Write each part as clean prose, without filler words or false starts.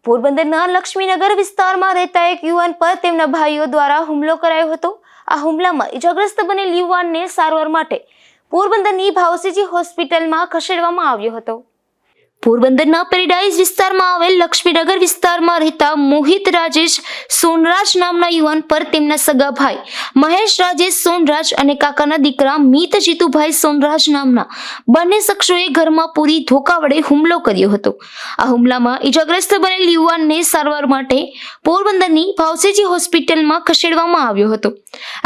પોરબંદરના લક્ષ્મીનગર વિસ્તારમાં રહેતા એક યુવાન પર તેમના ભાઈઓ દ્વારા હુમલો કરાયો હતો। આ હુમલામાં ઇજાગ્રસ્ત બનેલ યુવાનને સારવાર માટે પોરબંદરની ભાવસીજી હોસ્પિટલમાં ખસેડવામાં આવ્યો હતો। પોરબંદરના પેરેડાઇઝ વિસ્તારમાં આવેલ લક્ષ્મીનગર વિસ્તારમાં રહેતા મોહિત રાજેશ સોનરાજ નામના યુવાન પર તેમના સગા ભાઈ મહેશ રાજેશ સોનરાજ અને કાકાના દીકરા મિત જીતુભાઈ સોનરાજ નામના બંને શખ્સોએ ઘરમાં પૂરી ધોકા વડે હુમલો કર્યો હતો। આ હુમલામાં ઇજાગ્રસ્ત બનેલ યુવાનને સારવાર માટે પોરબંદરની ભાવસીજી હોસ્પિટલમાં ખસેડવામાં આવ્યો હતો।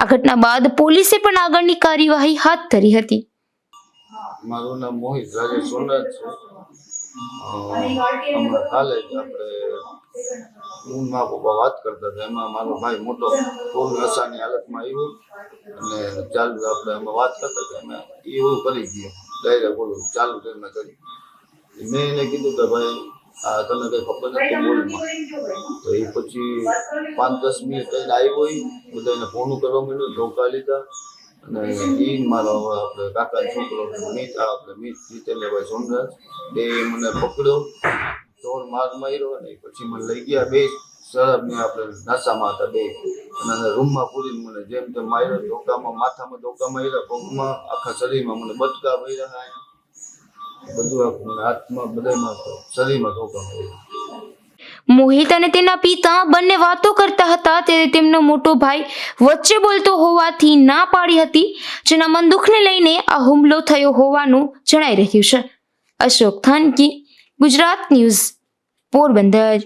આ ઘટના બાદ પોલીસે પણ આગળની કાર્યવાહી હાથ ધરી હતી। મારું નામ મોહિત રાજેશ સોનરાજ છે। હમણાં કાલે જ હું મારા પપ્પા વાત કરતા હતા, એમાં મારો ભાઈ મોટો બહુ નશાની હાલતમાં આવ્યો અને ચાલુ આપણે અમે વાત કરતા હતા, એમાં એવું કરી ગયો ડાયરેક્ટ બોલું ચાલુ ટ્રેનમાં કરી। મેં એને કીધું કે ભાઈ આ તને કંઈ ખબર નથી બોલમાં, તો એ પછી 5-10 મિનિટ કહીને આવ્યો, બધાને ફોન કરવા માંડ્યો, ધોકા લીધા અને એ મારો આપણે કાકાનો છોકરો મિત જીતેન્દ્રભાઈ સોનરાજ બે મને પકડ્યો, દોડ માર માર્યો અને પછી મને લઈ ગયા। બે શરાબની આપણે નશામાં હતા બે, અને રૂમમાં પૂરીને મને જેમ તેમ માર્યો, ધોકામાં માથામાં ધોકા માર્યા, પગમાં આખા શરીરમાં મને બચકા માર્યા, બધું મને હાથમાં બધામાં શરીરમાં ધોકા માર્યા। મોહિત અને તેના પિતા બંને વાતો કરતા હતા ત્યારે તેમનો મોટો ભાઈ વચ્ચે બોલતો હોવાથી ના પાડી હતી, જેના મન દુઃખને લઈને આ હુમલો થયો હોવાનું જણાઈ રહ્યું છે। અશોક થાનકી, ગુજરાત ન્યૂઝ, પોરબંદર।